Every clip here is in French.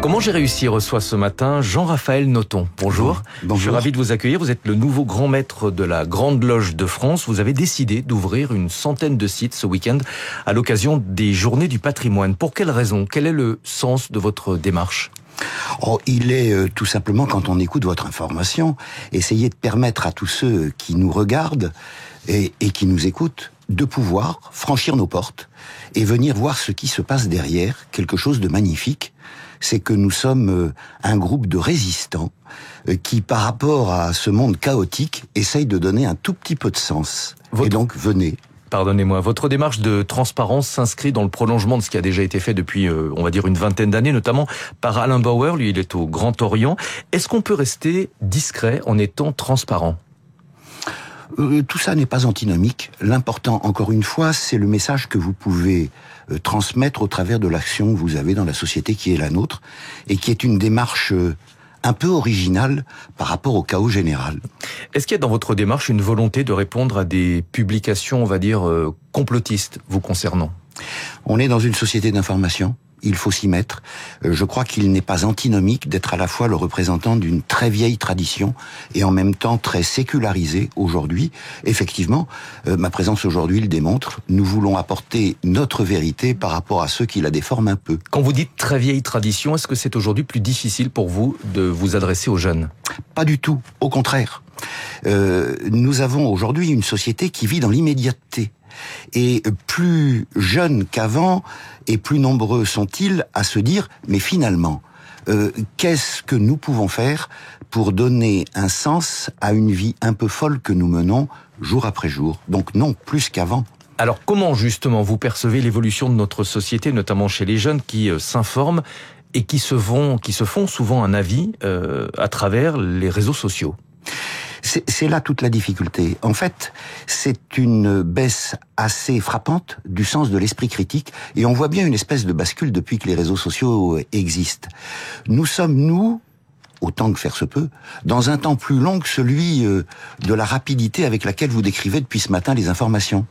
Comment j'ai réussi reçoit ce matin Jean-Raphaël Nothomb. Bonjour. Bonjour. Je suis ravi de vous accueillir. Vous êtes le nouveau grand maître de la Grande Loge de France. Vous avez décidé d'ouvrir une centaine de sites ce week-end à l'occasion des Journées du patrimoine. Pour quelle raison? Quel est le sens de votre démarche? Il est tout simplement, quand on écoute votre information, essayer de permettre à tous ceux qui nous regardent et qui nous écoutent de pouvoir franchir nos portes et venir voir ce qui se passe derrière, quelque chose de magnifique. C'est que nous sommes un groupe de résistants qui, par rapport à ce monde chaotique, essayent de donner un tout petit peu de sens. Et donc, venez. Pardonnez-moi, votre démarche de transparence s'inscrit dans le prolongement de ce qui a déjà été fait depuis, on va dire, une vingtaine d'années, notamment par Alain Bauer, lui il est au Grand Orient. Est-ce qu'on peut rester discret en étant transparent ? Tout ça n'est pas antinomique. L'important, encore une fois, c'est le message que vous pouvez transmettre au travers de l'action que vous avez dans la société qui est la nôtre, et qui est une démarche un peu originale par rapport au chaos général. Est-ce qu'il y a dans votre démarche une volonté de répondre à des publications, on va dire, complotistes vous concernant ? On est dans une société d'information. Il faut s'y mettre. Je crois qu'il n'est pas antinomique d'être à la fois le représentant d'une très vieille tradition et en même temps très sécularisée aujourd'hui. Effectivement, ma présence aujourd'hui le démontre. Nous voulons apporter notre vérité par rapport à ceux qui la déforment un peu. Quand vous dites très vieille tradition, est-ce que c'est aujourd'hui plus difficile pour vous de vous adresser aux jeunes ? Pas du tout. Au contraire. Nous avons aujourd'hui une société qui vit dans l'immédiateté. Et plus jeunes qu'avant, et plus nombreux sont-ils à se dire, mais finalement, qu'est-ce que nous pouvons faire pour donner un sens à une vie un peu folle que nous menons jour après jour? Donc non, plus qu'avant. Alors comment justement vous percevez l'évolution de notre société, notamment chez les jeunes qui s'informent et qui se font souvent un avis à travers les réseaux sociaux ? C'est là toute la difficulté. En fait, c'est une baisse assez frappante du sens de l'esprit critique, et on voit bien une espèce de bascule depuis que les réseaux sociaux existent. Nous sommes, nous, autant que faire se peut, dans un temps plus long que celui de la rapidité avec laquelle vous décrivez depuis ce matin les informations.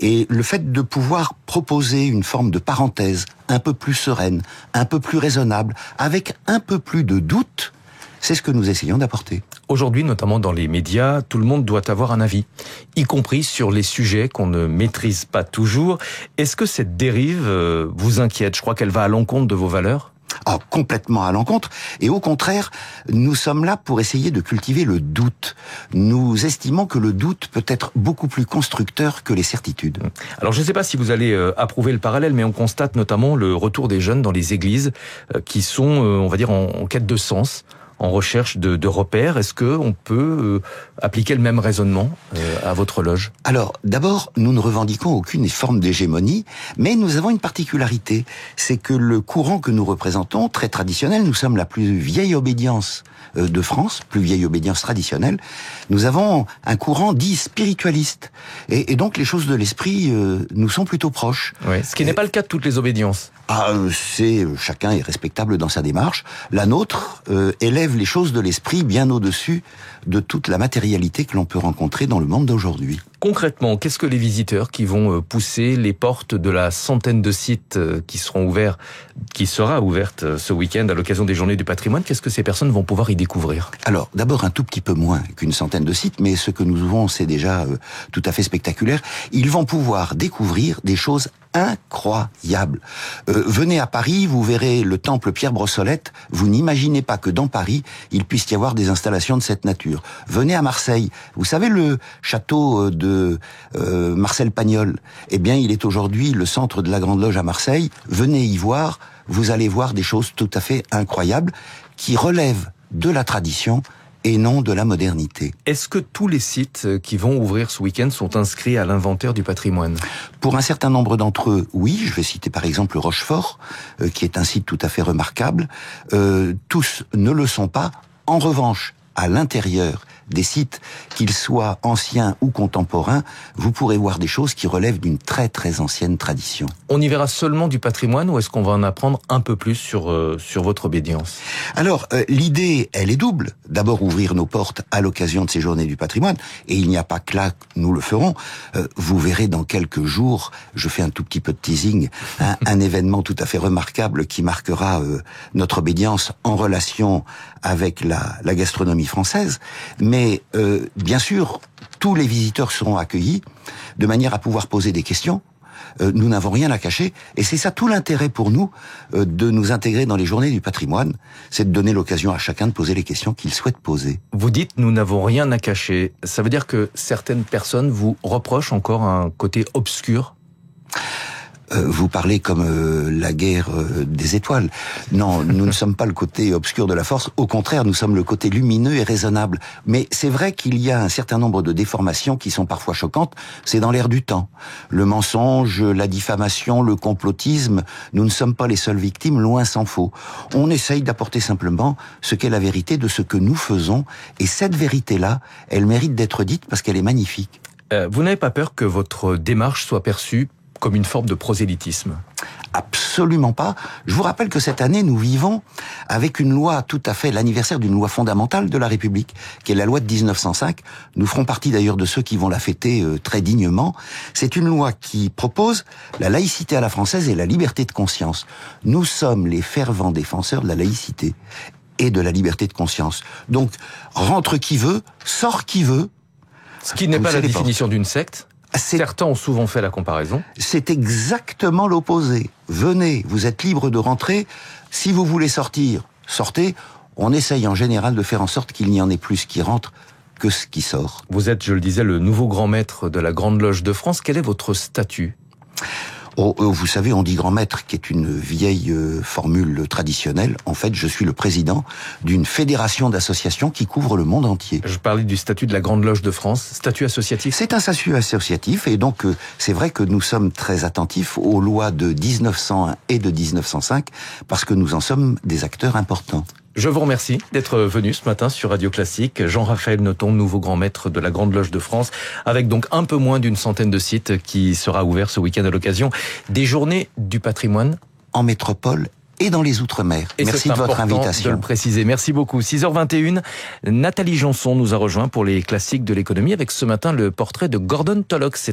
Et le fait de pouvoir proposer une forme de parenthèse un peu plus sereine, un peu plus raisonnable, avec un peu plus de doute, c'est ce que nous essayons d'apporter. Aujourd'hui, notamment dans les médias, tout le monde doit avoir un avis, y compris sur les sujets qu'on ne maîtrise pas toujours. Est-ce que cette dérive vous inquiète ? Je crois qu'elle va à l'encontre de vos valeurs. Complètement à l'encontre. Et au contraire, nous sommes là pour essayer de cultiver le doute. Nous estimons que le doute peut être beaucoup plus constructeur que les certitudes. Alors je ne sais pas si vous allez approuver le parallèle, mais on constate notamment le retour des jeunes dans les églises qui sont, on va dire, en quête de sens, en recherche de repères. Est-ce qu'on peut appliquer le même raisonnement à votre loge ? Alors, d'abord, nous ne revendiquons aucune forme d'hégémonie, mais nous avons une particularité. C'est que le courant que nous représentons, très traditionnel, nous sommes la plus vieille obédience de France, plus vieille obédience traditionnelle. Nous avons un courant dit spiritualiste. Et donc, les choses de l'esprit nous sont plutôt proches. Oui, ce qui n'est pas le cas de toutes les obédiences. Chacun est respectable dans sa démarche. La nôtre élève les choses de l'esprit bien au-dessus de toute la matérialité que l'on peut rencontrer dans le monde d'aujourd'hui. Concrètement, qu'est-ce que les visiteurs qui vont pousser les portes de la centaine de sites qui sera ouverte ce week-end à l'occasion des Journées du patrimoine, qu'est-ce que ces personnes vont pouvoir y découvrir ? Alors, d'abord un tout petit peu moins qu'une centaine de sites, mais ce que nous ouvrons, c'est déjà tout à fait spectaculaire. Ils vont pouvoir découvrir des choses incroyables. Venez à Paris, vous verrez le temple Pierre Brossolette. Vous n'imaginez pas que dans Paris, il puisse y avoir des installations de cette nature. Venez à Marseille. Vous savez le château de Marcel Pagnol ? Eh bien, il est aujourd'hui le centre de la Grande Loge à Marseille. Venez y voir. Vous allez voir des choses tout à fait incroyables qui relèvent de la tradition et non de la modernité. Est-ce que tous les sites qui vont ouvrir ce week-end sont inscrits à l'inventaire du patrimoine ? Pour un certain nombre d'entre eux, oui. Je vais citer par exemple Rochefort, qui est un site tout à fait remarquable. Tous ne le sont pas. En revanche, à l'intérieur des sites, qu'ils soient anciens ou contemporains, vous pourrez voir des choses qui relèvent d'une très très ancienne tradition. On y verra seulement du patrimoine ou est-ce qu'on va en apprendre un peu plus sur votre obédience? Alors, l'idée, elle est double. D'abord, ouvrir nos portes à l'occasion de ces journées du patrimoine. Et il n'y a pas que là que nous le ferons. Vous verrez dans quelques jours, je fais un tout petit peu de teasing, un événement tout à fait remarquable qui marquera notre obédience en relation avec la gastronomie française. Mais bien sûr, tous les visiteurs seront accueillis de manière à pouvoir poser des questions. Nous n'avons rien à cacher, et c'est ça tout l'intérêt pour nous de nous intégrer dans les journées du patrimoine, c'est de donner l'occasion à chacun de poser les questions qu'il souhaite poser. Vous dites nous n'avons rien à cacher, ça veut dire que certaines personnes vous reprochent encore un côté obscur? Vous parlez comme la guerre des étoiles. Non, nous ne sommes pas le côté obscur de la force. Au contraire, nous sommes le côté lumineux et raisonnable. Mais c'est vrai qu'il y a un certain nombre de déformations qui sont parfois choquantes. C'est dans l'air du temps. Le mensonge, la diffamation, le complotisme, nous ne sommes pas les seules victimes, loin s'en faut. On essaye d'apporter simplement ce qu'est la vérité de ce que nous faisons. Et cette vérité-là, elle mérite d'être dite parce qu'elle est magnifique. Vous n'avez pas peur que votre démarche soit perçue comme une forme de prosélytisme? Absolument pas. Je vous rappelle que cette année, nous vivons avec une loi tout à fait, l'anniversaire d'une loi fondamentale de la République, qui est la loi de 1905. Nous ferons partie d'ailleurs de ceux qui vont la fêter très dignement. C'est une loi qui propose la laïcité à la française et la liberté de conscience. Nous sommes les fervents défenseurs de la laïcité et de la liberté de conscience. Donc, rentre qui veut, sort qui veut. Ce qui n'est pas la définition d'une secte. Certains ont souvent fait la comparaison. C'est exactement l'opposé. Venez, vous êtes libre de rentrer. Si vous voulez sortir, sortez. On essaye en général de faire en sorte qu'il n'y en ait plus qui rentre que ce qui sort. Vous êtes, je le disais, le nouveau grand maître de la Grande Loge de France. Quel est votre statut ? Vous savez, on dit grand maître, qui est une vieille formule traditionnelle. En fait, je suis le président d'une fédération d'associations qui couvre le monde entier. Je parlais du statut de la Grande Loge de France, statut associatif. C'est un statut associatif, et donc c'est vrai que nous sommes très attentifs aux lois de 1901 et de 1905, parce que nous en sommes des acteurs importants. Je vous remercie d'être venu ce matin sur Radio Classique. Jean-Raphaël Nothomb, nouveau grand maître de la Grande Loge de France, avec donc un peu moins d'une centaine de sites qui sera ouvert ce week-end à l'occasion des Journées du patrimoine. En métropole et dans les Outre-mer. Merci de votre invitation. De le préciser. Merci beaucoup. 6h21, Nathalie Janson nous a rejoint pour les classiques de l'économie avec ce matin le portrait de Gordon Tullock. C'est